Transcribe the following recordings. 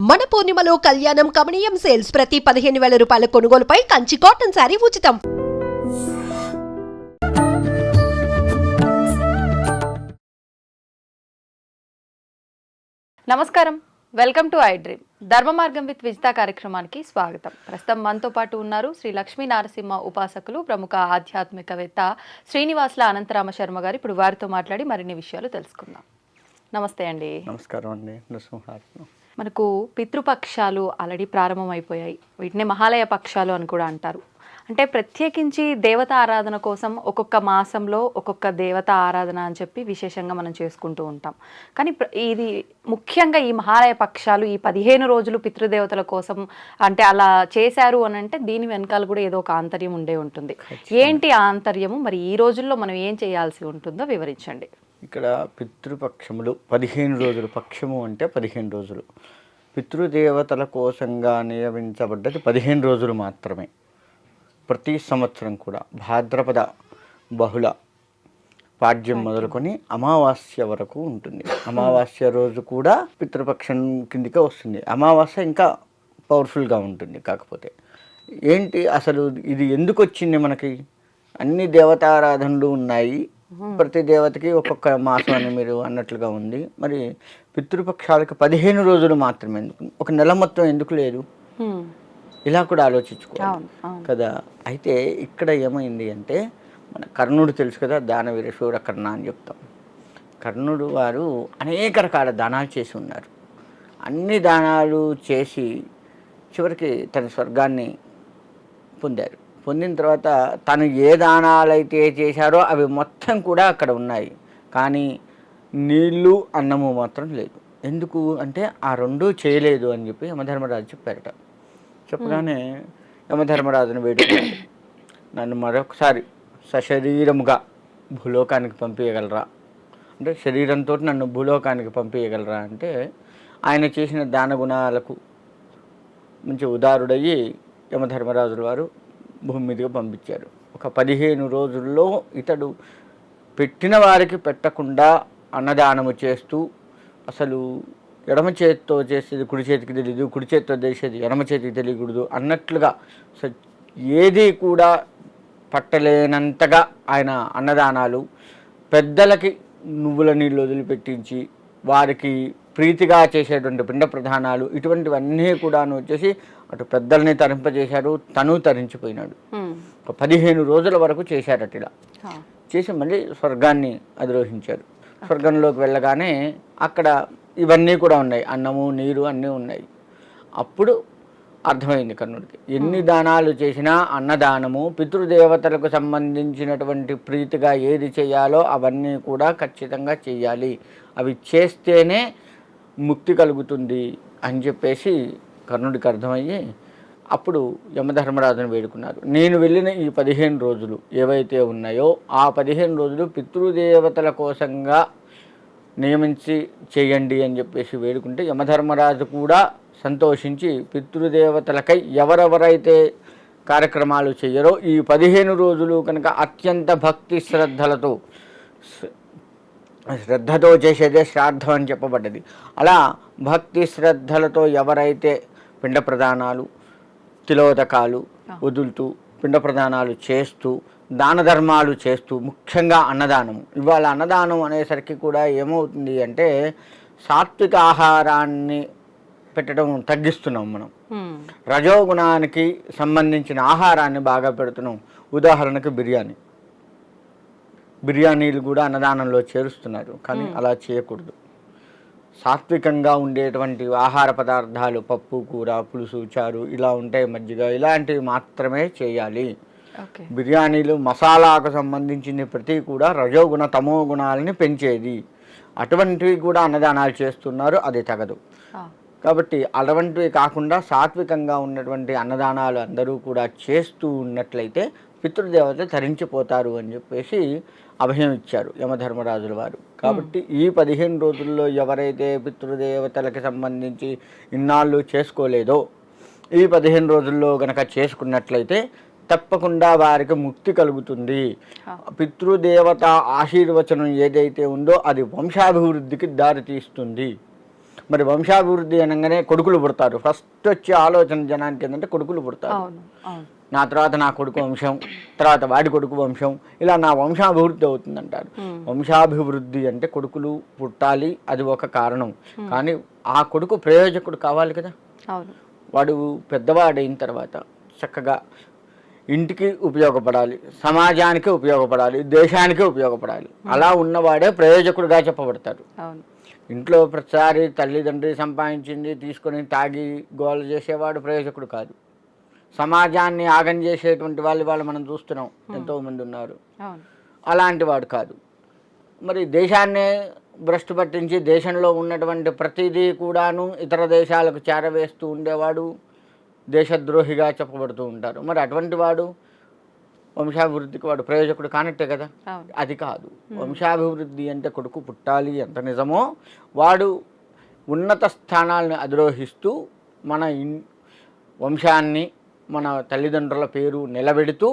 మన పూర్ణిమలో కళ్యాణం కమనీయం సేల్స్ ప్రతి 15,000 రూపాయల కొనుగోలుపై కంచి కాటన్ శారీ ఉచితం. నమస్కారం, వెల్కమ్ టు ఐ డ్రీమ్. ధర్మ మార్గం విత్ విజిత కార్యక్రమానికి స్వాగతం. ప్రస్తుతం మనతో పాటు ఉన్నారు శ్రీ లక్ష్మీ నరసింహ ఉపాసకులు, ప్రముఖ ఆధ్యాత్మికవేత్త శ్రీనివాసుల అనంతరామ శర్మ గారు. ఇప్పుడు వారితో మాట్లాడి మరిన్ని విషయాలు తెలుసుకుందాం. నమస్తే అండి. నమస్కారం అండి. నరసింహారావు. మనకు పితృపక్షాలు ఆల్రెడీ ప్రారంభమైపోయాయి. వీటిని మహాలయ పక్షాలు అని కూడా అంటారు. అంటే ప్రత్యేకించి దేవత ఆరాధన కోసం ఒక్కొక్క మాసంలో ఒక్కొక్క దేవత ఆరాధన అని చెప్పి విశేషంగా మనం చేసుకుంటూ ఉంటాం. కానీ ఇది ముఖ్యంగా ఈ మహాలయ పక్షాలు ఈ 15 రోజులు పితృదేవతల కోసం అంటే అలా చేశారు అని అంటే దీని వెనకాల కూడా ఏదో ఒక ఆంతర్యం ఉండే ఉంటుంది. ఏంటి ఆంతర్యము? మరి ఈ రోజుల్లో మనం ఏం చేయాల్సి ఉంటుందో వివరించండి. ఇక్కడ పితృపక్షములు 15 రోజులు. పక్షము అంటే 15 రోజులు. పితృదేవతల కోసంగా నియమించబడ్డది 15 రోజులు మాత్రమే. ప్రతి సంవత్సరం కూడా భాద్రపద బహుళ పాడ్యం మొదలుకొని అమావాస్య వరకు ఉంటుంది. అమావాస్య రోజు కూడా పితృపక్షం కిందికే వస్తుంది. అమావాస్య ఇంకా పవర్ఫుల్గా ఉంటుంది. కాకపోతే ఏంటి అసలు ఇది ఎందుకు వచ్చింది? మనకి అన్ని దేవతారాధనలు ఉన్నాయి, ప్రతి దేవతకి ఒక్కొక్క మాసం అని మీరు అన్నట్లుగా ఉంది. మరి పితృపక్షాలకు 15 రోజులు మాత్రమే ఎందుకు? ఒక నెల మొత్తం ఎందుకు లేదు? ఇలా కూడా ఆలోచించుకోవాలి కదా. అయితే ఇక్కడ ఏమైంది అంటే, మన కర్ణుడు తెలుసు కదా, దానవీర శూర కర్ణ అని చెప్తాం. కర్ణుడు వారు అనేక రకాల దానాలు చేసి ఉన్నారు. అన్ని దానాలు చేసి చివరికి తన స్వర్గాన్ని పొందారు. పొందిన తర్వాత తను ఏ దానాలైతే చేశారో అవి మొత్తం కూడా అక్కడ ఉన్నాయి. కానీ నీళ్ళు అన్నము మాత్రం లేదు. ఎందుకు అంటే ఆ రెండూ చేయలేదు అని చెప్పి యమధర్మరాజు చెప్పారట. చెప్పగానే యమధర్మరాజును వేడుకున్నాడు, నన్ను మరొకసారి సశరీరముగా భూలోకానికి పంపించగలరా అంటే, శరీరంతో నన్ను భూలోకానికి పంపించగలరా అంటే, ఆయన చేసిన దాన గుణాలకు మంచి ఉదారుడయ్యి యమధర్మరాజుల వారు భూమి మీదుగా పంపించారు. ఒక 15 రోజుల్లో ఇతడు పెట్టిన వారికి పెట్టకుండా అన్నదానము చేస్తూ, అసలు ఎడమ చేతితో చేసేది కుడి చేతికి తెలియదు, కుడి చేతితో చేసేది ఎడమ చేతికి తెలియకూడదు అన్నట్లుగా ఏది కూడా పట్టలేనంతగా ఆయన అన్నదానాలు, పెద్దలకి నువ్వుల నీళ్ళు వదిలిపెట్టించి వారికి ప్రీతిగా చేసేటువంటి పిండ ప్రధానాలు, ఇటువంటివన్నీ కూడాను వచ్చేసి అటు పెద్దల్ని తరింపజేశారు, తను తరించిపోయినాడు. ఒక 15 రోజుల వరకు చేశారట. ఇలా చేసి మళ్ళీ స్వర్గాన్ని అధిరోహించారు. స్వర్గంలోకి వెళ్ళగానే అక్కడ ఇవన్నీ కూడా ఉన్నాయి, అన్నము నీరు అన్నీ ఉన్నాయి. అప్పుడు అర్థమైంది కర్ణుడికి, ఎన్ని దానాలు చేసినా అన్నదానము పితృదేవతలకు సంబంధించినటువంటి ప్రీతిగా ఏది చేయాలో అవన్నీ కూడా ఖచ్చితంగా చేయాలి, అవి చేస్తేనే ముక్తి కలుగుతుంది అని చెప్పేసి కర్ణుడికి అర్థమయ్యి అప్పుడు యమధర్మరాజును వేడుకున్నారు. నేను వెళ్ళిన ఈ 15 రోజులు ఏవైతే ఉన్నాయో ఆ 15 రోజులు పితృదేవతల కోసంగా నియమించి చేయండి అని చెప్పేసి వేడుకుంటే యమధర్మరాజు కూడా సంతోషించి పితృదేవతలకై ఎవరెవరైతే కార్యక్రమాలు చేయరో ఈ 15 రోజులు కనుక అత్యంత భక్తి శ్రద్ధతో చేసేదే శ్రాద్ధం అని చెప్పబడ్డది. అలా భక్తి శ్రద్ధలతో ఎవరైతే పిండ ప్రదానాలు, తిలోదకాలు వదులుతూ పిండ ప్రదానాలు చేస్తూ దాన ధర్మాలు చేస్తూ, ముఖ్యంగా అన్నదానము. ఇవాళ అన్నదానం అనేసరికి కూడా ఏమవుతుంది అంటే సాత్విక ఆహారాన్ని పెట్టడం తగ్గిస్తున్నాం మనం, రజోగుణానికి సంబంధించిన ఆహారాన్ని బాగా పెడుతున్నాం. ఉదాహరణకు బిర్యానీలు కూడా అన్నదానంలో చేరుస్తున్నారు. కానీ అలా చేయకూడదు. సాత్వికంగా ఉండేటువంటి ఆహార పదార్థాలు, పప్పు, కూర, పులుసు, చారు ఇలా ఉంటాయి, మజ్జిగ, ఇలాంటివి మాత్రమే చేయాలి. బిర్యానీలు మసాలాకు సంబంధించిన ప్రతి కూడా రజోగుణ తమో గుణాలని పెంచేది, అటువంటివి కూడా అన్నదానాలు చేస్తున్నారు, అది తగదు. కాబట్టి అటువంటివి కాకుండా సాత్వికంగా ఉన్నటువంటి అన్నదానాలు అందరూ కూడా చేస్తూ ఉన్నట్లయితే పితృదేవతలు తరించిపోతారు అని చెప్పేసి అభయం ఇచ్చారు యమధర్మరాజుల వారు. కాబట్టి ఈ 15 రోజుల్లో ఎవరైతే పితృదేవతలకు సంబంధించి ఇన్నాళ్ళు చేసుకోలేదో ఈ 15 రోజుల్లో గనక చేసుకున్నట్లయితే తప్పకుండా వారికి ముక్తి కలుగుతుంది. పితృదేవత ఆశీర్వచనం ఏదైతే ఉందో అది వంశాభివృద్ధికి దారితీస్తుంది. మరి వంశాభివృద్ధి అనగానే కొడుకులు పుడతారు. ఫస్ట్ వచ్చే ఆలోచన జనానికి ఏంటంటే కొడుకులు పుడతారు. అవును అవును నా తర్వాత నా కొడుకు వంశం, తర్వాత వాడి కొడుకు వంశం, ఇలా నా వంశాభివృద్ధి అవుతుందంటారు. వంశాభివృద్ధి అంటే కొడుకులు పుట్టాలి, అది ఒక కారణం. కానీ ఆ కొడుకు ప్రయోజకుడు కావాలి కదా. అవును వాడు పెద్దవాడైన తర్వాత చక్కగా ఇంటికి ఉపయోగపడాలి, సమాజానికి ఉపయోగపడాలి, దేశానికి ఉపయోగపడాలి. అలా ఉన్నవాడే ప్రయోజకుడుగా చెప్పబడతారు. అవును ఇంట్లో ప్రతిసారి తల్లిదండ్రి సంపాదించింది తీసుకొని తాగి గోల చేసేవాడు ప్రయోజకుడు కాదు. సమాజాన్ని ఆగం చేసేటువంటి వాళ్ళు మనం చూస్తున్నాం, ఎంతోమంది ఉన్నారు. అవును అలాంటి వాడు కాదు. మరి దేశాన్నే భ్రష్టు పట్టించి దేశంలో ఉన్నటువంటి ప్రతిదీ కూడాను ఇతర దేశాలకు చేరవేస్తూ ఉండేవాడు దేశద్రోహిగా చెప్పబడుతూ ఉంటారు. మరి అటువంటి వాడు వంశాభివృద్ధికి వాడు ప్రయోజకుడు కానట్టే కదా. అవును అది కాదు. వంశాభివృద్ధి అంటే కొడుకు పుట్టాలి ఎంత నిజమో, వాడు ఉన్నత స్థానాలను అధిరోహిస్తూ మన వంశాన్ని, మన తల్లిదండ్రుల పేరు నిలబెడుతూ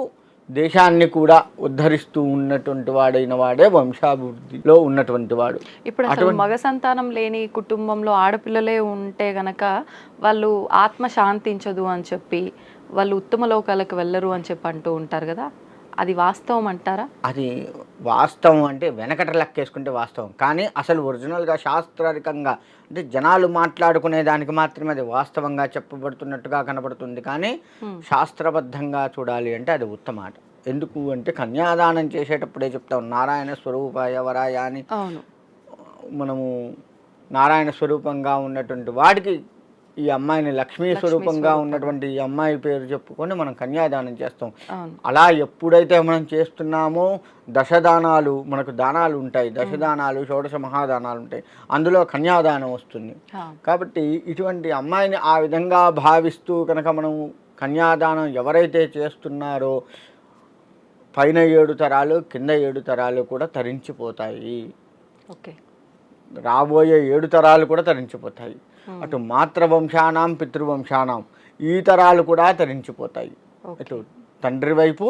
దేశాన్ని కూడా ఉద్ధరిస్తూ ఉన్నటువంటి వాడైన వాడే వంశాభివృద్ధిలో ఉన్నటువంటి వాడు. ఇప్పుడు అసలు మగ సంతానం లేని కుటుంబంలో ఆడపిల్లలే ఉంటే గనక వాళ్ళు ఆత్మ శాంతించదు అని చెప్పి, వాళ్ళు ఉత్తమ లోకాలకు వెళ్ళరు అని చెప్పి అంటూ ఉంటారు కదా, అది వాస్తవం అంటారా? అది వాస్తవం అంటే వెనకట లెక్కేసుకుంటే వాస్తవం. కానీ అసలు ఒరిజినల్గా శాస్త్రీయంగా అంటే జనాలు మాట్లాడుకునే దానికి మాత్రమే అది వాస్తవంగా చెప్పబడుతున్నట్టుగా కనబడుతుంది. కానీ శాస్త్రబద్ధంగా చూడాలి అంటే అది ఉత్తమాట. ఎందుకు అంటే కన్యాదానం చేసేటప్పుడే చెప్తాం నారాయణ స్వరూపాయ వరాయ అని. మనము నారాయణ స్వరూపంగా ఉన్నటువంటి వాడికి ఈ అమ్మాయిని లక్ష్మీ స్వరూపంగా ఉన్నటువంటి ఈ అమ్మాయి పేరు చెప్పుకొని మనం కన్యాదానం చేస్తాం. అలా ఎప్పుడైతే మనం చేస్తున్నామో దశదానాలు, మనకు దానాలు ఉంటాయి, దశదానాలు, షోడశ మహాదానాలు ఉంటాయి, అందులో కన్యాదానం వస్తుంది. కాబట్టి ఇటువంటి అమ్మాయిని ఆ విధంగా భావిస్తూ కనుక మనం కన్యాదానం ఎవరైతే చేస్తున్నారో పైన 7 తరాలు కింద 7 తరాలు కూడా తరించిపోతాయి. ఓకే, రాబోయే 7 తరాలు కూడా తరించిపోతాయి. అటు మాతృవంశానాం పితృవంశానాం ఈ తరాలు కూడా తరించిపోతాయి. అటు తండ్రి వైపు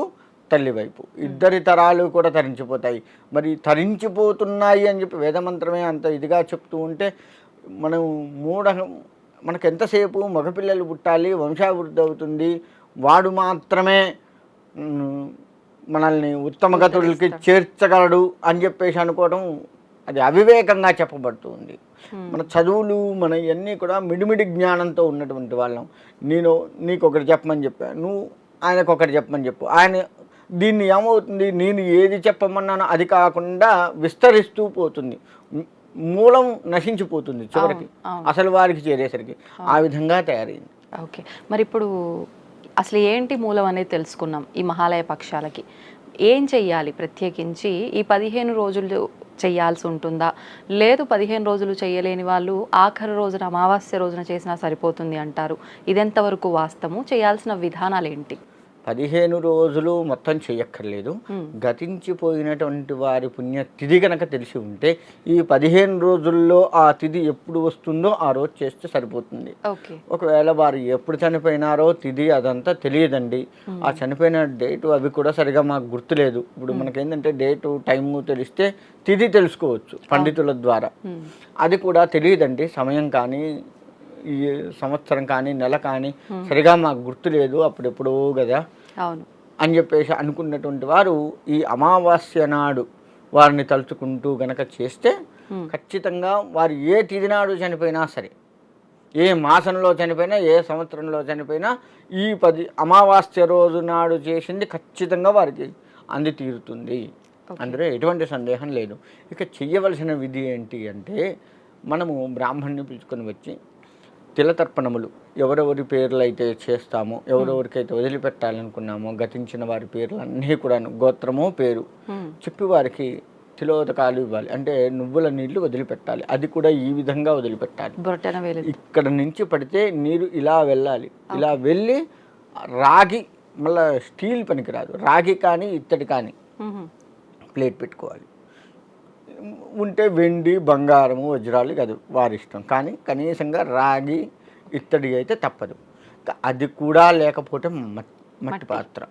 తల్లి వైపు ఇద్దరి తరాలు కూడా తరించిపోతాయి. మరి తరించిపోతున్నాయి అని చెప్పి వేదమంత్రమే అంత ఇదిగా చెప్తూ ఉంటే మనం మనకు ఎంతసేపు మగపిల్లలు పుట్టాలి, వంశాభివృద్ధి అవుతుంది, వాడు మాత్రమే మనల్ని ఉత్తమ గతులకి చేర్చగలడు అని చెప్పేసి అనుకోవడం అది అవివేకంగా చెప్పబడుతుంది. మన చదువులు మన ఇవన్నీ కూడా మిడిమిడి జ్ఞానంతో ఉన్నటువంటి వాళ్ళం. నీకు ఒకటి చెప్పమని చెప్పా, నువ్వు ఆయనకు ఒకటి చెప్పమని చెప్పు. ఆయన దీన్ని ఏమవుతుంది, నేను ఏది చెప్పమన్నానో అది కాకుండా విస్తరిస్తూ పోతుంది, మూలం నశించిపోతుంది చివరికి అసలు వారికి చేరేసరికి. ఆ విధంగా తయారైంది. ఓకే, మరి ఇప్పుడు అసలు ఏంటి మూలం అనేది తెలుసుకున్నాం. ఈ మహాలయ పక్షాలకి ఏం చెయ్యాలి ప్రత్యేకించి? ఈ 15 రోజులు చేయాల్సి ఉంటుందా, లేదు 15 రోజులు చేయలేని వాళ్ళు ఆఖరి రోజున అమావాస్య రోజున చేసినా సరిపోతుంది అంటారు. ఇదెంతవరకు వాస్తవము? చేయాల్సిన విధానాలు ఏంటి? 15 రోజులు మొత్తం చేయక్కర్లేదు. గతించిపోయినటువంటి వారి పుణ్య తిథి కనుక తెలిసి ఉంటే ఈ 15 రోజుల్లో ఆ తిథి ఎప్పుడు వస్తుందో ఆ రోజు చేస్తే సరిపోతుంది. ఒకవేళ వారు ఎప్పుడు చనిపోయినారో తిథి అదంతా తెలియదండి, ఆ చనిపోయిన డేటు అవి కూడా సరిగా మాకు గుర్తులేదు. ఇప్పుడు మనకేంటంటే డేటు టైము తెలిస్తే తిథి తెలుసుకోవచ్చు పండితుల ద్వారా. అది కూడా తెలియదండి, సమయం కానీ ఈ సంవత్సరం కానీ నెల కానీ సరిగా మాకు గుర్తులేదు, అప్పుడెప్పుడో కదా అని చెప్పేసి అనుకున్నటువంటి వారు ఈ అమావాస్య నాడు వారిని తలుచుకుంటూ గనక చేస్తే ఖచ్చితంగా వారు ఏ తిథి నాడు చనిపోయినా సరే, ఏ మాసంలో చనిపోయినా, ఏ సంవత్సరంలో చనిపోయినా ఈ అమావాస్య రోజు నాడు చేసింది ఖచ్చితంగా వారికి అంది తీరుతుంది. అందులో ఎటువంటి సందేహం లేదు. ఇక చెయ్యవలసిన విధి ఏంటి అంటే, మనము బ్రాహ్మణ్ణి పిలుచుకొని వచ్చి తిలతర్పణములు ఎవరెవరి పేర్లు అయితే చేస్తామో, ఎవరెవరికైతే వదిలిపెట్టాలనుకున్నామో గతించిన వారి పేర్లు అన్నీ కూడా గోత్రము పేరు చెప్పి వారికి తిలోదకాలు ఇవ్వాలి. అంటే నువ్వుల నీళ్లు వదిలిపెట్టాలి. అది కూడా ఈ విధంగా వదిలిపెట్టాలి. ఇక్కడ నుంచి పడితే నీరు ఇలా వెళ్ళాలి, ఇలా వెళ్ళి రాగి, మళ్ళీ స్టీల్ పనికిరాదు, రాగి కానీ ఇత్తడి కానీ ప్లేట్ పెట్టుకోవాలి. ఉంటే వెండి బంగారము వజ్రాలు కాదు వారి ఇష్టం, కానీ కనీసంగా రాగి ఇత్తడి అయితే తప్పదు. అది కూడా లేకపోతే మట్టి పాత్ర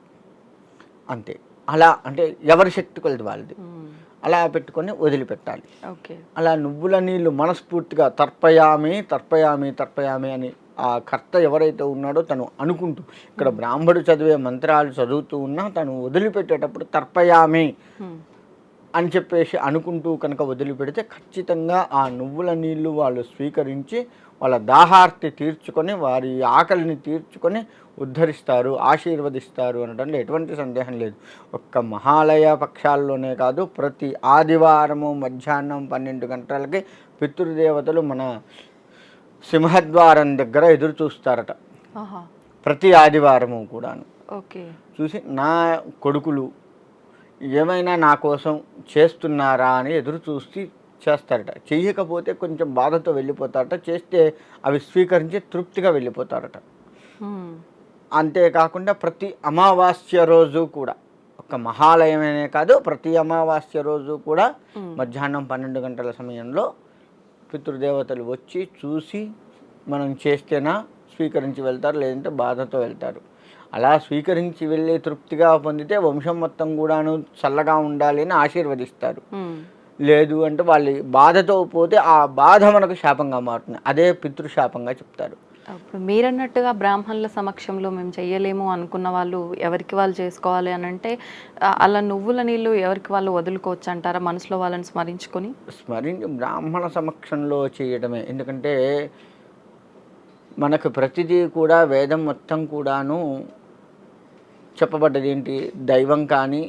అంతే. అలా అంటే ఎవరి శక్తి కొలది వాళ్ళది. అలా పెట్టుకొని వదిలిపెట్టాలి. ఓకే. అలా నువ్వుల నీళ్ళు మనస్ఫూర్తిగా తర్పయామి తర్పయామి తర్పయామి అని ఆ కర్త ఎవరైతే ఉన్నాడో తను అనుకుంటూ, ఇక్కడ బ్రాహ్మడు చదివే మంత్రాలు చదువుతూ ఉన్నా తను వదిలిపెట్టేటప్పుడు తర్పయామి అని చెప్పేసి అనుకుంటూ కనుక వదిలిపెడితే ఖచ్చితంగా ఆ నువ్వుల నీళ్ళు వాళ్ళు స్వీకరించి వాళ్ళ దాహార్తి తీర్చుకొని వారి ఆకలిని తీర్చుకొని ఉద్ధరిస్తారు, ఆశీర్వదిస్తారు అనడంలో ఎటువంటి సందేహం లేదు. ఒక్క మహాలయ పక్షాల్లోనే కాదు, ప్రతి ఆదివారము మధ్యాహ్నం 12 గంటలకి పితృదేవతలు మన సింహద్వారం దగ్గర ఎదురు చూస్తారట, ప్రతి ఆదివారము కూడాను. ఓకే. చూసి నా కొడుకులు ఏమైనా నా కోసం చేస్తున్నారా అని ఎదురు చూసి చేస్తారట. చెయ్యకపోతే కొంచెం బాధతో వెళ్ళిపోతారట, చేస్తే అవి స్వీకరించి తృప్తిగా వెళ్ళిపోతారట. అంతేకాకుండా ప్రతి అమావాస్య రోజు కూడా, ఒక మహాలయమనే కాదు ప్రతి అమావాస్య రోజు కూడా మధ్యాహ్నం 12 గంటల సమయంలో పితృదేవతలు వచ్చి చూసి మనం చేస్తేనా స్వీకరించి వెళ్తారు, లేదంటే బాధతో వెళ్తారు. అలా స్వీకరించి వెళ్ళి తృప్తిగా పొందితే వంశం మొత్తం కూడాను చల్లగా ఉండాలి అని ఆశీర్వదిస్తారు. లేదు అంటే వాళ్ళు బాధతో పోతే ఆ బాధ మనకు శాపంగా మారుతుంది, అదే పితృశాపంగా చెప్తారు. ఇప్పుడు మీరన్నట్టుగా బ్రాహ్మణుల సమక్షంలో మేము చెయ్యలేము అనుకున్న వాళ్ళు ఎవరికి వాళ్ళు చేసుకోవాలి అని అంటే అలా నువ్వుల నీళ్ళు ఎవరికి వాళ్ళు వదులుకోవచ్చు అంటారా, మనసులో వాళ్ళని స్మరించుకొని? బ్రాహ్మణ సమక్షంలో చేయడమే. ఎందుకంటే మనకు ప్రతిదీ కూడా వేదం మొత్తం కూడాను చెప్పబడ్డది ఏంటి, దైవం కానీ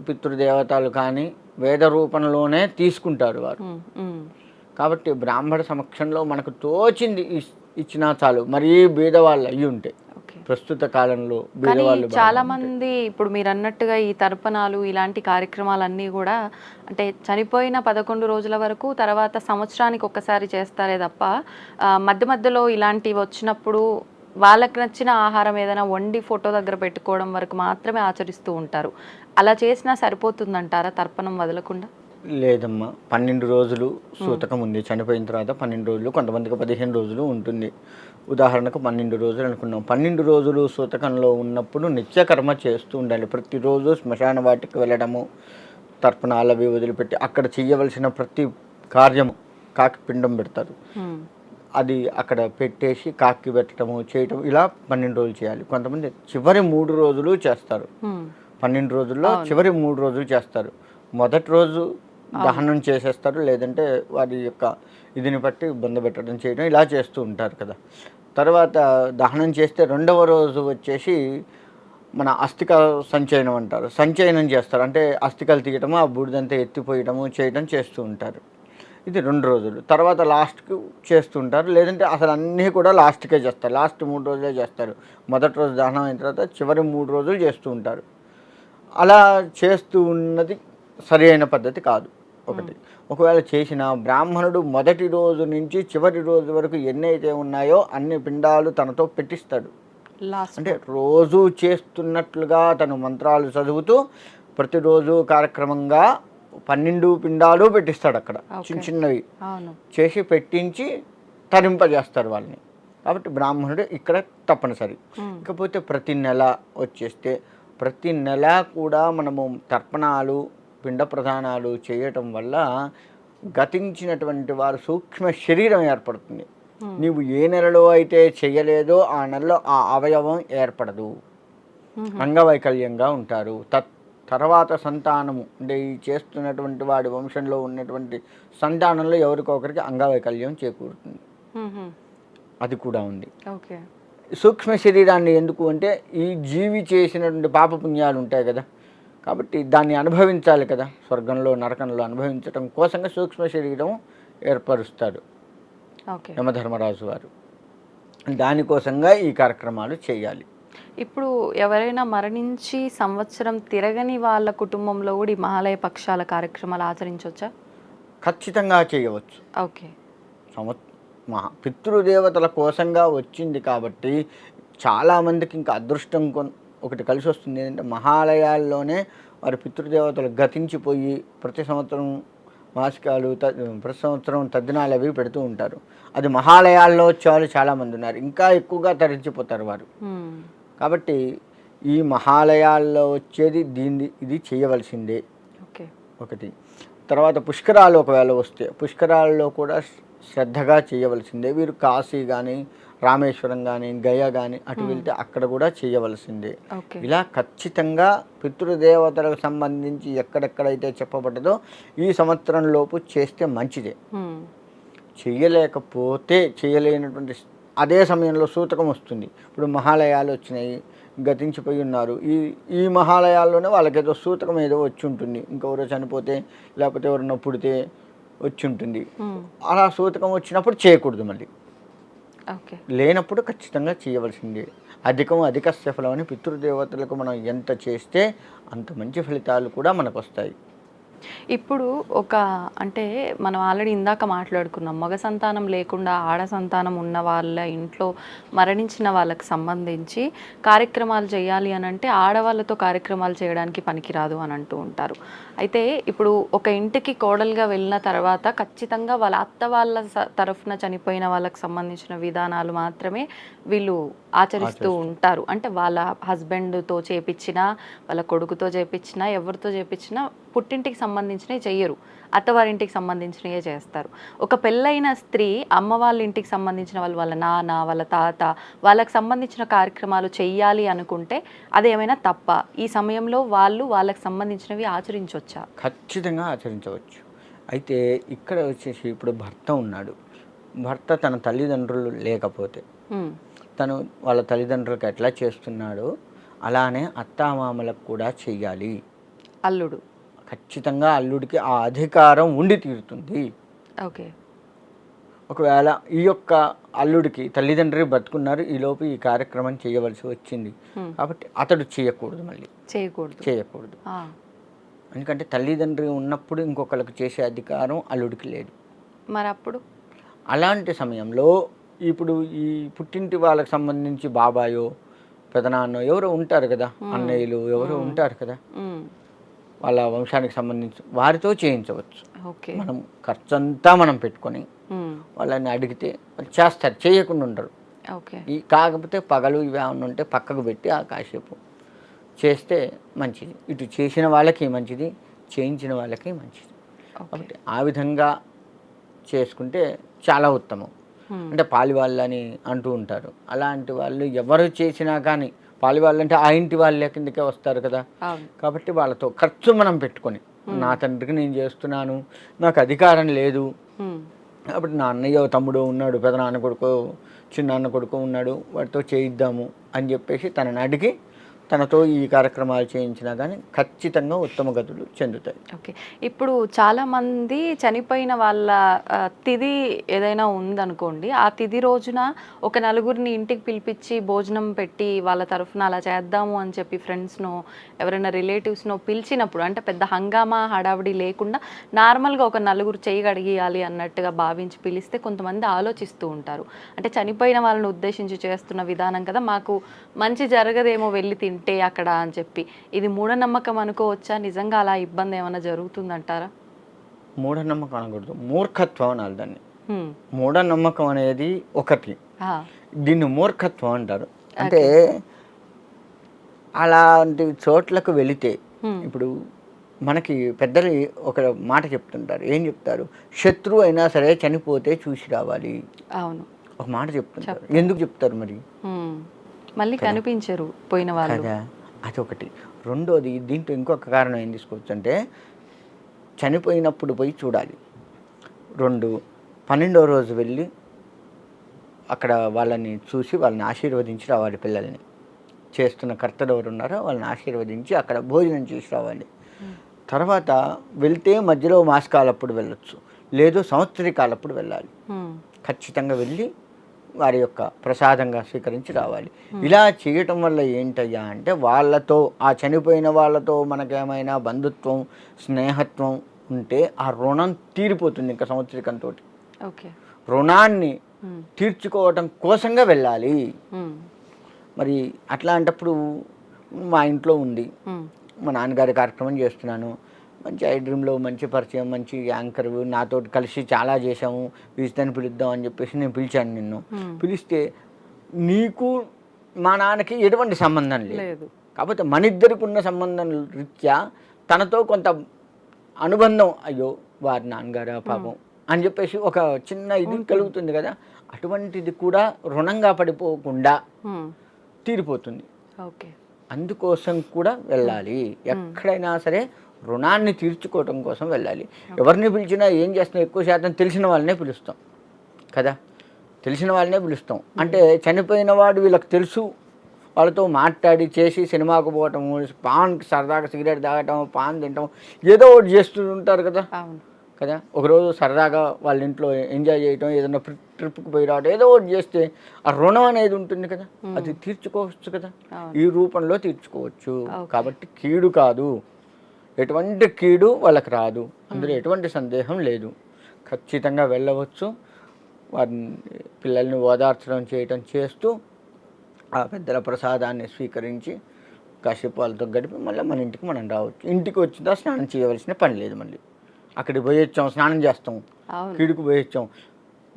పితృదేవతలు కానీ వేద రూపంలోనే తీసుకుంటారు వారు. కాబట్టి బ్రాహ్మణ సమక్షంలో మనకు తోచింది ఇచ్చినా చాలు. మరీ బీదవాళ్ళు అయ్యి ఉంటే ప్రస్తుత కాలంలో బీదవాళ్ళు చాలా మంది ఇప్పుడు మీరు అన్నట్టుగా ఈ తర్పణాలు ఇలాంటి కార్యక్రమాలన్నీ కూడా అంటే చనిపోయిన 11 రోజుల వరకు, తర్వాత సంవత్సరానికి ఒక్కసారి చేస్తారే తప్ప మధ్య మధ్యలో ఇలాంటివి వచ్చినప్పుడు వాళ్ళకి నచ్చిన ఆహారం ఏదైనా వండి ఫోటో దగ్గర పెట్టుకోవడం వరకు మాత్రమే ఆచరిస్తూ ఉంటారు. అలా చేసినా సరిపోతుందంటారా తర్పణం వదలకుండా? లేదమ్మా, 12 రోజులు సూతకం ఉంది. చనిపోయిన తర్వాత 12 రోజులు, కొంతమందికి 15 రోజులు ఉంటుంది. ఉదాహరణకు 12 రోజులు అనుకున్నాం. 12 రోజులు సూతకంలో ఉన్నప్పుడు నిత్యకర్మ చేస్తూ ఉండాలి. ప్రతిరోజు శ్మశాన వాటికి వెళ్ళడము, తర్పణాలవి వదిలిపెట్టి అక్కడ చేయవలసిన ప్రతి కార్యము, కాకి పిండం పెడతారు, అది అక్కడ పెట్టేసి కాకి పెట్టడము చేయటం, ఇలా 12 రోజులు చేయాలి. కొంతమంది చివరి 3 రోజులు చేస్తారు. 12 రోజుల్లో చివరి 3 రోజులు చేస్తారు. మొదటి రోజు దహనం చేసేస్తారు, లేదంటే వారి యొక్క ఇదిని బట్టి బొంద పెట్టడం చేయడం ఇలా చేస్తూ ఉంటారు కదా. తర్వాత దహనం చేస్తే రెండవ రోజు వచ్చేసి మన అస్థిక సంచయనం అంటారు, సంచయనం చేస్తారు. అంటే అస్థికలు తీయటము, ఆ బూడిదంతా ఎత్తిపోయటము చేయడం చేస్తూ ఉంటారు. ఇది 2 రోజులు. తర్వాత లాస్ట్కి చేస్తుంటారు, లేదంటే అసలు అన్నీ కూడా లాస్ట్కే చేస్తారు. లాస్ట్ 3 రోజులే చేస్తారు. మొదటి రోజు దహనం అయిన తర్వాత చివరి 3 రోజులు చేస్తూ ఉంటారు. అలా చేస్తూ ఉన్నది సరి అయిన పద్ధతి కాదు. ఒకవేళ చేసిన బ్రాహ్మణుడు మొదటి రోజు నుంచి చివరి రోజు వరకు ఎన్నైతే ఉన్నాయో అన్ని పిండాలు తనతో పెట్టిస్తాడు. అంటే రోజు చేస్తున్నట్లుగా తను మంత్రాలు చదువుతూ ప్రతిరోజు కార్యక్రమంగా 12 పిండాలు పెట్టిస్తాడు. అక్కడ చిన్న చిన్నవి చేసి పెట్టించి తరింపజేస్తారు వాళ్ళని. కాబట్టి బ్రాహ్మణుడు ఇక్కడ తప్పనిసరి. ఇకపోతే ప్రతి నెల వచ్చేస్తే ప్రతి నెల కూడా మనము తర్పణాలు, పిండ ప్రదానాలు చేయటం వల్ల గతించినటువంటి వారు సూక్ష్మ శరీరం ఏర్పడుతుంది. నీవు ఏ నెలలో అయితే చేయలేదో ఆ నెలలో ఆ అవయవం ఏర్పడదు, అంగవైకల్యంగా ఉంటారు. తర్వాత సంతానము అంటే ఈ చేస్తున్నటువంటి వాడి వంశంలో ఉన్నటువంటి సంతానంలో ఎవరికొకరికి అంగవైకల్యం చేకూరుతుంది. అది కూడా ఉంది. సూక్ష్మ శరీరాన్ని ఎందుకు అంటే ఈ జీవి చేసినటువంటి పాపపుణ్యాలు ఉంటాయి కదా, కాబట్టి దాన్ని అనుభవించాలి కదా, స్వర్గంలో నరకంలో అనుభవించడం కోసంగా సూక్ష్మ శరీరం ఏర్పరుస్తాడు యమధర్మరాజు వారు. దానికోసంగా ఈ కార్యక్రమాలు చేయాలి. ఇప్పుడు ఎవరైనా మరణించి సంవత్సరం తిరగని వాళ్ళ కుటుంబంలో కూడా ఈ మహాలయ పక్షాల కార్యక్రమాలు ఆచరించవచ్చా? ఖచ్చితంగా చేయవచ్చు. ఓకే. పితృదేవతల కోసంగా వచ్చింది కాబట్టి చాలామందికి ఇంకా అదృష్టం ఒకటి కలిసి వస్తుంది. ఏంటంటే మహాలయాల్లోనే వారి పితృదేవతలు గతించిపోయి ప్రతి సంవత్సరం మాసికాలు, ప్రతి సంవత్సరం తద్దినాలు అవి పెడుతూ ఉంటారు. అది మహాలయాల్లో వచ్చేవాళ్ళు చాలామంది ఉన్నారు, ఇంకా ఎక్కువగా తరించిపోతారు వారు. కాబట్టి ఈ మహాలయాల్లో వచ్చేది ఇది చేయవలసిందే ఒకటి. తర్వాత పుష్కరాలు ఒకవేళ వస్తే పుష్కరాల్లో కూడా శ్రద్ధగా చేయవలసిందే. వీరు కాశీ కానీ రామేశ్వరం కానీ గయా కానీ అటు వెళ్తే అక్కడ కూడా చేయవలసిందే. ఓకే. ఇలా ఖచ్చితంగా పితృదేవతలకు సంబంధించి ఎక్కడెక్కడైతే చెప్పబడ్డదో ఈ సంవత్సరం లోపు చేస్తే మంచిదే. చేయలేకపోతే చేయలేనటువంటి అదే సమయంలో సూతకం వస్తుంది. ఇప్పుడు మహాలయాలు వచ్చినాయి, గతించిపోయి ఉన్నారు. ఈ మహాలయాల్లోనే వాళ్ళకేదో సూతకం ఏదో వచ్చి ఉంటుంది. ఇంకెవరో చనిపోతే లేకపోతే ఎవరన్నా పుడితే వచ్చి ఉంటుంది. అలా సూతకం వచ్చినప్పుడు చేయకూడదు. మళ్ళీ ఓకే. లేనప్పుడు ఖచ్చితంగా చేయవలసిందే. అధిక సఫలం అని పితృదేవతలకు మనం ఎంత చేస్తే అంత మంచి ఫలితాలు కూడా మనకు వస్తాయి. ఇప్పుడు అంటే మనం ఆల్రెడీ ఇందాక మాట్లాడుకున్నాం, మగ సంతానం లేకుండా ఆడ సంతానం ఉన్న వాళ్ళ ఇంట్లో మరణించిన వాళ్ళకి సంబంధించి కార్యక్రమాలు చేయాలి అని అంటే ఆడవాళ్ళతో కార్యక్రమాలు చేయడానికి పనికిరాదు అని అంటూ ఉంటారు. అయితే ఇప్పుడు ఒక ఇంటికి కోడలుగా వెళ్ళిన తర్వాత ఖచ్చితంగా వాళ్ళ అత్త వాళ్ళ తరఫున చనిపోయిన వాళ్ళకి సంబంధించిన విధానాలు మాత్రమే వీళ్ళు ఆచరిస్తూ ఉంటారు. అంటే వాళ్ళ హస్బెండ్తో చేపించినా వాళ్ళ కొడుకుతో చేపించినా ఎవరితో చేపించినా పుట్టింటికి సంబంధించినవి చెయ్యరు, అత్తవారింటికి సంబంధించినవే చేస్తారు. ఒక పెళ్ళైన స్త్రీ అమ్మ వాళ్ళ ఇంటికి సంబంధించిన వాళ్ళ నాన్న వాళ్ళ తాత వాళ్ళకి సంబంధించిన కార్యక్రమాలు చెయ్యాలి అనుకుంటే అదేమైనా తప్ప? ఈ సమయంలో వాళ్ళకి సంబంధించినవి ఆచరించవచ్చా? ఖచ్చితంగా ఆచరించవచ్చు. అయితే ఇక్కడ వచ్చేసి ఇప్పుడు భర్త ఉన్నాడు. భర్త తన తల్లిదండ్రులు లేకపోతే తను వాళ్ళ తల్లిదండ్రులకు ఎట్లా చేస్తున్నాడో అలానే అత్తామామలకు కూడా చెయ్యాలి. అల్లుడు ఖచ్చితంగా అల్లుడికి ఆ అధికారం ఉండి తీరుతుంది. ఓకే. ఒకవేళ ఈ యొక్క అల్లుడికి తల్లిదండ్రులు బతుకున్నారు, ఈలోపు ఈ కార్యక్రమం చేయవలసి వచ్చింది కాబట్టి అతడు చేయకూడదు, మళ్ళీ చేయకూడదు. ఎందుకంటే తల్లిదండ్రులు ఉన్నప్పుడు ఇంకొకరికి చేసే అధికారం అల్లుడికి లేదు. మరి అప్పుడు అలాంటి సమయంలో ఇప్పుడు ఈ పుట్టింటి వాళ్ళకి సంబంధించి బాబాయో పెదనాన్నో ఎవరో ఉంటారు కదా, అన్నయ్యలు ఎవరో ఉంటారు కదా, వాళ్ళ వంశానికి సంబంధించి వారితో చేయించవచ్చు. మనం ఖర్చంతా మనం పెట్టుకొని వాళ్ళని అడిగితే చేస్తారు, చేయకుండా ఉండరు. కాకపోతే పగలు ఇవి ఏమన్నా ఉంటే పక్కకు పెట్టి ఆ కాసేపు చేస్తే మంచిది. ఇటు చేసిన వాళ్ళకి మంచిది, చేయించిన వాళ్ళకి మంచిది. కాబట్టి ఆ విధంగా చేసుకుంటే చాలా ఉత్తమం. అంటే పాలివాళ్ళని అంటూ ఉంటారు. అలాంటి వాళ్ళు ఎవరు చేసినా కానీ పాలివాళ్ళు అంటే ఆ ఇంటి వాళ్ళ కిందకే వస్తారు కదా. కాబట్టి వాళ్ళతో ఖర్చు మనం పెట్టుకొని నా తండ్రికి నేను చేస్తున్నాను, నాకు అధికారం లేదు కాబట్టి నా అన్నయ్య తమ్ముడు ఉన్నాడు, పెదనాన్న కొడుకు చిన్నాన్న కొడుకు ఉన్నాడు, వాటితో చేయిద్దాము అని చెప్పేసి తనని అడిగి తనతో ఈ కార్యక్రమాలు చేయించినా కానీ ఖచ్చితంగా ఉత్తమ గతులు చెందుతాయి. ఓకే. ఇప్పుడు చాలామంది చనిపోయిన వాళ్ళ తిథి ఏదైనా ఉందనుకోండి, ఆ తిథి రోజున ఒక నలుగురిని ఇంటికి పిలిపించి భోజనం పెట్టి వాళ్ళ తరఫున అలా చేద్దాము అని చెప్పి ఫ్రెండ్స్నో ఎవరైనా రిలేటివ్స్నో పిలిచినప్పుడు, అంటే పెద్ద హంగామా హడావిడి లేకుండా నార్మల్గా ఒక నలుగురు చేయి కడిగియాలి అన్నట్టుగా భావించి పిలిస్తే కొంతమంది ఆలోచిస్తూ ఉంటారు. అంటే చనిపోయిన వాళ్ళని ఉద్దేశించి చేస్తున్న విధానం కదా, మాకు మంచి జరగదేమో వెళ్ళి తింటే అక్కడ అని చెప్పి, ఇది మూఢనమ్మకం అనుకోవచ్చా? నిజంగా అలా ఇబ్బంది ఏమైనా జరుగుతుందంటారా? మూఢనమ్మకం అనకూడదు, మూర్ఖత్వం అనాలి దాన్ని. మూఢనమ్మకం అనేది ఒకటి, దీన్ని మూర్ఖత్వం అంటారు. అంటే అలాంటి చోట్లకు వెళితే ఇప్పుడు మనకి పెద్దలు ఒక మాట చెప్తుంటారు. ఏం చెప్తారు? శత్రువు అయినా సరే చనిపోతే చూసి రావాలి. అవును, ఒక మాట చెప్తుంటారు. ఎందుకు చెప్తారు మరి? మళ్ళీ కనిపించరు పోయిన వాళ్ళు కదా, అదొకటి. రెండోది దీంట్లో ఇంకొక కారణం ఏం తీసుకోవచ్చు అంటే చనిపోయినప్పుడు పోయి చూడాలి. 12వ రోజు వెళ్ళి అక్కడ వాళ్ళని చూసి వాళ్ళని ఆశీర్వదించి రావాలి. పిల్లల్ని చేస్తున్న కర్తలు ఎవరు ఉన్నారో వాళ్ళని ఆశీర్వదించి అక్కడ భోజనం చేసి రావాలి. తర్వాత వెళ్తే మధ్యలో మాసకాలప్పుడు వెళ్ళొచ్చు, లేదు సంవత్సరికాలప్పుడు వెళ్ళాలి. ఖచ్చితంగా వెళ్ళి వారి యొక్క ప్రసాదంగా స్వీకరించి రావాలి. ఇలా చేయటం వల్ల ఏంటయ్యా అంటే వాళ్ళతో ఆ చనిపోయిన వాళ్ళతో మనకేమైనా బంధుత్వం స్నేహత్వం ఉంటే ఆ రుణం తీరిపోతుంది. ఇంకా సంవత్సరికంతో రుణాన్ని తీర్చుకోవటం కోసంగా వెళ్ళాలి. మరి అట్లాంటప్పుడు మా ఇంట్లో ఉంది, మా నాన్నగారి కార్యక్రమం చేస్తున్నాను, మంచి ఐ డ్రీమ్లో మంచి పరిచయం, మంచి యాంకర్, నాతో కలిసి చాలా చేసాము, వీస్తాన్ని పిలుద్దాం అని చెప్పేసి నేను పిలిచాను నిన్ను. పిలిస్తే నీకు మా నాన్నకి ఎటువంటి సంబంధం లేదు, కాకపోతే మన ఇద్దరికి ఉన్న సంబంధం రీత్యా తనతో కొంత అనుబంధం, అయ్యో వారి నాన్నగారా పాపం అని చెప్పేసి ఒక చిన్న ఇది కలుగుతుంది కదా, అటువంటిది కూడా రుణంగా పడిపోకుండా తీరిపోతుంది. ఓకే. అందుకోసం కూడా వెళ్ళాలి. ఎక్కడైనా సరే రుణాన్ని తీర్చుకోవటం కోసం వెళ్ళాలి. ఎవరిని పిలిచినా ఏం చేస్తున్నాం, ఎక్కువ శాతం తెలిసిన వాళ్ళనే పిలుస్తాం కదా, తెలిసిన వాళ్ళనే పిలుస్తాం. అంటే చనిపోయిన వాడు వీళ్ళకి తెలుసు, వాళ్ళతో మాట్లాడి చేసి సినిమాకు పోవటము, పాన్ సరదాగా సిగరెట్ తాగటం, పాన్ తినటం, ఏదో ఒకటి చేస్తూ ఉంటారు కదా కదా. ఒకరోజు సరదాగా వాళ్ళ ఇంట్లో ఎంజాయ్ చేయటం, ఏదైనా ట్రిప్కి పోయి రావడం, ఏదో ఒకటి చేస్తే ఆ రుణం అనేది ఉంటుంది కదా, అది తీర్చుకోవచ్చు కదా, ఈ రూపంలో తీర్చుకోవచ్చు. కాబట్టి కీడు కాదు, ఎటువంటి కీడు వాళ్ళకి రాదు, అందులో ఎటువంటి సందేహం లేదు. ఖచ్చితంగా వెళ్ళవచ్చు. వారిని పిల్లల్ని ఓదార్చడం చేయటం చేస్తూ ఆ పెద్దల ప్రసాదాన్ని స్వీకరించి కాసేపు వాళ్ళతో గడిపి మళ్ళీ మన ఇంటికి మనం రావచ్చు. ఇంటికి వచ్చిందా స్నానం చేయవలసిన పని లేదు. మళ్ళీ అక్కడికి పోయొచ్చాం, స్నానం చేస్తాం, కీడుకు పోయొచ్చాం,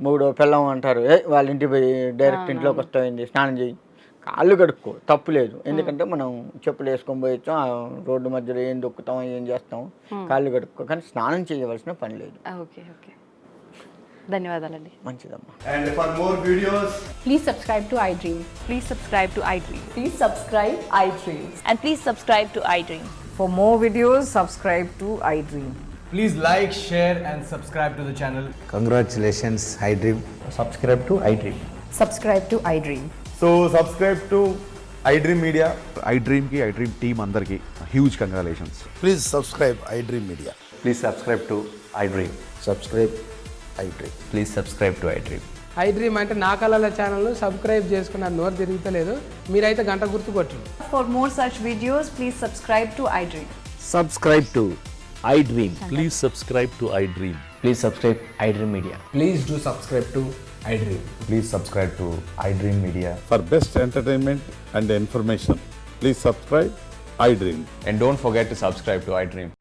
మూడో పిల్లం అంటారు, వాళ్ళ ఇంటికి పోయి డైరెక్ట్ ఇంట్లోకి వస్తాయింది, స్నానం చేయి, కాళ్ళు కడుక్కో, తప్పు లేదు. ఎందుకంటే మనం చెప్పులు వేసుకొని పోయొచ్చాం, ఆ రోడ్డు మధ్యలో ఏం దొక్కుతాం, ఏం చేస్తాం, కాళ్ళు కడుక్కో, కానీ స్నానం చేయవలసిన పని లేదు. ఓకే ఓకే, ధన్యవాదాలండి. మంచిదమ్మా. And for more videos, Please subscribe to iDream. Please subscribe to iDream. Please subscribe iDream. And please subscribe to iDream. For more videos, subscribe to iDream. please like, share, and subscribe to the channel. Congratulations, iDream. subscribe to iDream. Subscribe to iDream. So subscribe to iDream Media. iDream team అందరికి huge congratulations. Please subscribe iDream Media. Please subscribe to iDream. Subscribe iDream. Please subscribe to iDream. iDream అంటే నా కళల ఛానల్ను subscribe చేసుకున్న నోరు తిరుగుతలేదు, మీరైతే గంట గుర్తు కొట్టండి. For more such videos, please subscribe to iDream. Subscribe to iDream. Please subscribe to iDream. Please subscribe iDream Media. Please do subscribe to iDream. Please subscribe to iDream Media. For best entertainment and information, please subscribe iDream. And don't forget to subscribe to iDream.